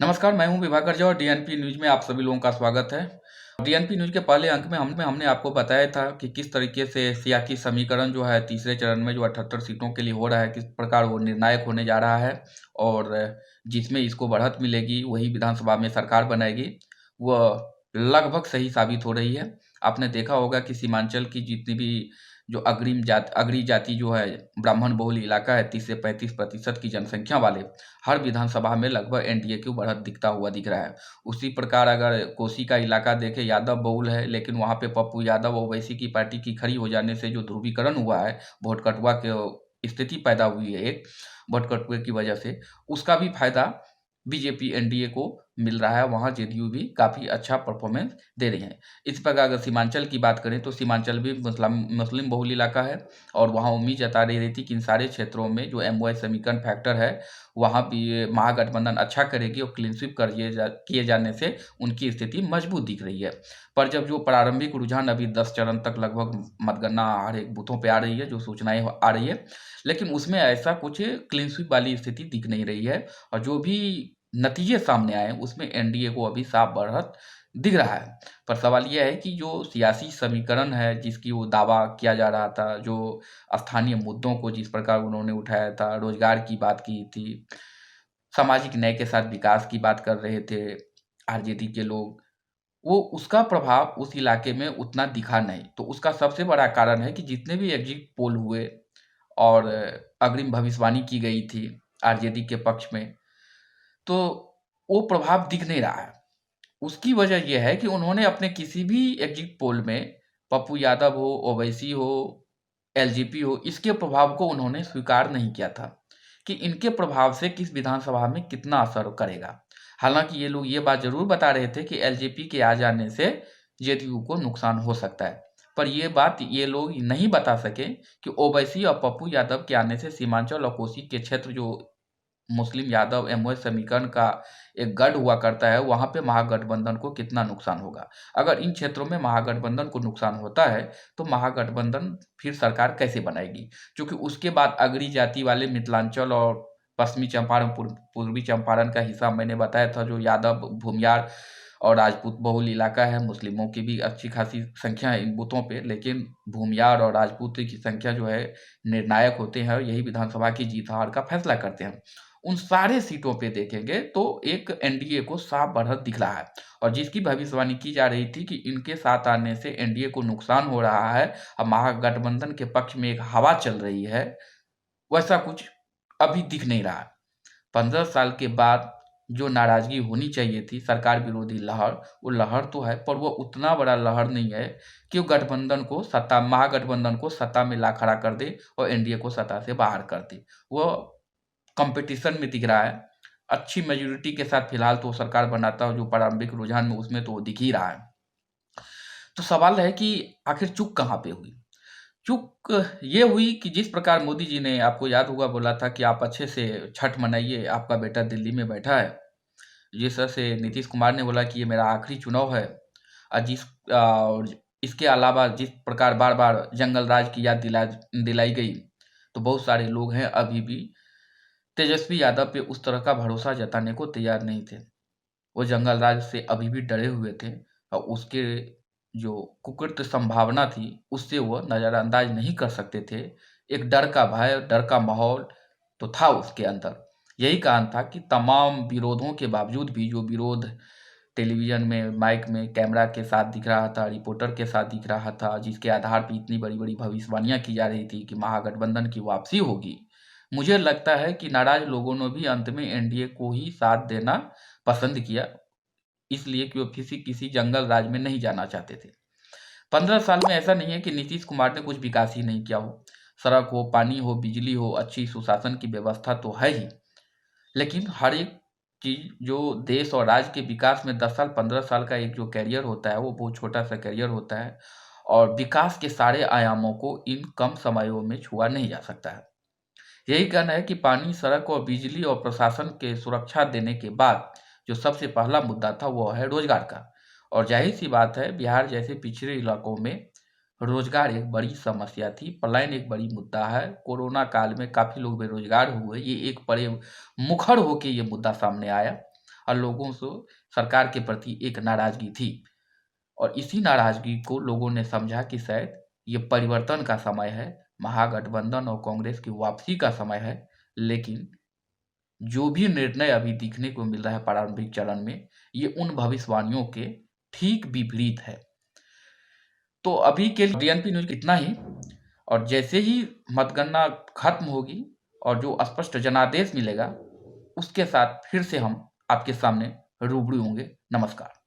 नमस्कार, मैं हूं विभाकर झा और डीएनपी न्यूज में आप सभी लोगों का स्वागत है। डीएनपी न्यूज के पहले अंक में हमने आपको बताया था कि किस तरीके से सियासी समीकरण जो है तीसरे चरण में जो 78 सीटों के लिए हो रहा है, किस प्रकार वो निर्णायक होने जा रहा है और जिसमें इसको बढ़त मिलेगी वही विधानसभा में सरकार बनाएगी, वह लगभग सही साबित हो रही है। आपने देखा होगा कि सीमांचल की जितनी भी जो अग्री जाति जो है, ब्राह्मण बहुल इलाका है, 30 से 35% की जनसंख्या वाले, हर विधानसभा में लगभग एनडीए की बढ़त दिखता हुआ दिख रहा है। उसी प्रकार अगर कोसी का इलाका देखें, यादव बहुल है, लेकिन वहाँ पे पप्पू यादव ओवैसी की पार्टी की खड़ी हो जाने से जो ध्रुवीकरण हुआ है, वोट कटुआ की स्थिति पैदा हुई है एक वोट कटुए की वजह से, उसका भी फायदा बीजेपी एनडीए को मिल रहा है। वहाँ जेडीयू भी काफ़ी अच्छा परफॉर्मेंस दे रही है। इस प्रकार अगर सीमांचल की बात करें तो सीमांचल भी मुस्लिम बहुल इलाका है और वहाँ उम्मीद जता रही थी कि इन सारे क्षेत्रों में जो एमवाई समीकरण फैक्टर है, वहाँ भी ये महागठबंधन अच्छा करेगी और क्लीन स्वीप किए जाने से उनकी स्थिति मजबूत दिख रही है। पर जब जो प्रारंभिक रुझान अभी 10 चरण तक लगभग मतगणना हर एक बूथों पे आ रही है, जो सूचनाएं आ रही है, लेकिन उसमें ऐसा कुछ क्लीन स्वीप वाली स्थिति दिख नहीं रही है और जो भी नतीजे सामने आए उसमें एनडीए को अभी साफ बढ़त दिख रहा है। पर सवाल यह है कि जो सियासी समीकरण है जिसकी वो दावा किया जा रहा था, जो स्थानीय मुद्दों को जिस प्रकार उन्होंने उठाया था, रोजगार की बात की थी, सामाजिक न्याय के साथ विकास की बात कर रहे थे आरजेडी के लोग, वो उसका प्रभाव उस इलाके में उतना दिखा नहीं। तो उसका सबसे बड़ा कारण है कि जितने भी एग्जिट पोल हुए और अग्रिम भविष्यवाणी की गई थी आरजेडी के पक्ष में, तो वो प्रभाव दिख नहीं रहा है। उसकी वजह ये है कि उन्होंने अपने किसी भी एग्जिट पोल में पप्पू यादव हो, ओवैसी हो, एलजेपी हो, इसके प्रभाव को उन्होंने स्वीकार नहीं किया था कि इनके प्रभाव से किस विधानसभा में कितना असर करेगा। हालांकि ये लोग ये बात जरूर बता रहे थे कि एलजेपी के आ जाने से जेडीयू को नुकसान हो सकता है, पर ये बात ये लोग नहीं बता सके कि ओवैसी और पप्पू यादव के आने से सीमांचल और कोसी के क्षेत्र जो मुस्लिम यादव एमओएस समीकरण का एक गढ़ हुआ करता है, वहाँ पे महागठबंधन को कितना नुकसान होगा। अगर इन क्षेत्रों में महागठबंधन को नुकसान होता है, तो महागठबंधन फिर सरकार कैसे बनाएगी? क्योंकि उसके बाद अगड़ी जाति वाले मिथिलांचल और पश्चिमी चंपारण, पूर्वी चंपारण का हिस्सा मैंने बताया था, जो यादव, भूमियार और राजपूत बहुल इलाका है। मुस्लिमों की भी अच्छी खासी संख्या है इन बूथों पे, लेकिन भूमियार और राजपूत की संख्या जो है निर्णायक होते हैं और यही विधानसभा की जीत हार का फैसला करते हैं। उन सारे सीटों पे देखेंगे तो एक एनडीए को साफ बढ़त दिख रहा है और जिसकी भविष्यवाणी की जा रही थी कि इनके साथ आने से एनडीए को नुकसान हो रहा है और महागठबंधन के पक्ष में एक हवा चल रही है, वैसा कुछ अभी दिख नहीं रहा है। 15 साल के बाद जो नाराजगी होनी चाहिए थी, सरकार विरोधी लहर, वो लहर तो है पर वो उतना बड़ा लहर नहीं है कि वो महागठबंधन को सत्ता में ला खड़ा कर दे और एनडीए को सत्ता से बाहर कर दे। वो कंपटीशन में दिख रहा है। अच्छी मेजॉरिटी के साथ फिलहाल तो सरकार बनाता हो, जो प्रारंभिक रुझान में उसमें तो वो दिख ही रहा है। तो सवाल है कि आखिर चूक कहाँ पे हुई? चूक ये हुई कि जिस प्रकार मोदी जी ने, आपको याद होगा, बोला था कि आप अच्छे से छठ मनाइए, आपका बेटा दिल्ली में बैठा है। जिस तरह से नीतीश कुमार ने बोला कि ये मेरा आखिरी चुनाव है और और इसके अलावा जिस प्रकार बार-बार जंगल राज की याद दिलाई गई, तो बहुत सारे लोग हैं अभी भी तेजस्वी यादव पे उस तरह का भरोसा जताने को तैयार नहीं थे। वो जंगल राज से अभी भी डरे हुए थे और उसके जो कुकृत्य संभावना थी, उससे वो नज़रअंदाज नहीं कर सकते थे। एक डर का भय, डर का माहौल तो था उसके अंदर। यही कारण था कि तमाम विरोधों के बावजूद भी, जो विरोध टेलीविज़न में, माइक में, कैमरा के साथ दिख रहा था, रिपोर्टर के साथ दिख रहा था, जिसके आधार पे इतनी बड़ी-बड़ी भविष्यवाणियाँ की जा रही थी कि महागठबंधन की वापसी होगी। मुझे लगता है कि नाराज़ लोगों ने भी अंत में एनडीए को ही साथ देना पसंद किया, इसलिए कि वो किसी जंगल राज में नहीं जाना चाहते थे। 15 साल में ऐसा नहीं है कि नीतीश कुमार ने कुछ विकास ही नहीं किया हो। सड़क हो, पानी हो, बिजली हो, अच्छी सुशासन की व्यवस्था तो है ही। लेकिन हर एक चीज़ जो देश और राज्य के विकास में 10 साल, 15 साल का एक जो करियर होता है, वो बहुत छोटा-सा करियर होता है और विकास के सारे आयामों को इन कम समयों में छुआ नहीं जा सकता है। यही कहना है कि पानी, सड़क और बिजली और प्रशासन के सुरक्षा देने के बाद जो सबसे पहला मुद्दा था वो है रोजगार का। और जाहिर-सी बात है, बिहार जैसे पिछड़े इलाकों में रोजगार एक बड़ी समस्या थी, पलायन एक बड़ी मुद्दा है। कोरोना काल में काफ़ी लोग बेरोजगार हुए, ये एक बड़े मुखर होके ये मुद्दा सामने आया और लोगों से सरकार के प्रति एक नाराजगी थी। और इसी नाराजगी को लोगों ने समझा कि शायद ये परिवर्तन का समय है, महागठबंधन और कांग्रेस की वापसी का समय है। लेकिन जो भी निर्णय अभी दिखने को मिल रहा है प्रारंभिक चरण में, ये उन भविष्यवाणियों के ठीक विपरीत है। तो अभी के लिए डीएनपी न्यूज इतना ही, और जैसे ही मतगणना खत्म होगी और जो स्पष्ट जनादेश मिलेगा, उसके साथ फिर से हम आपके सामने रूबरू होंगे। नमस्कार।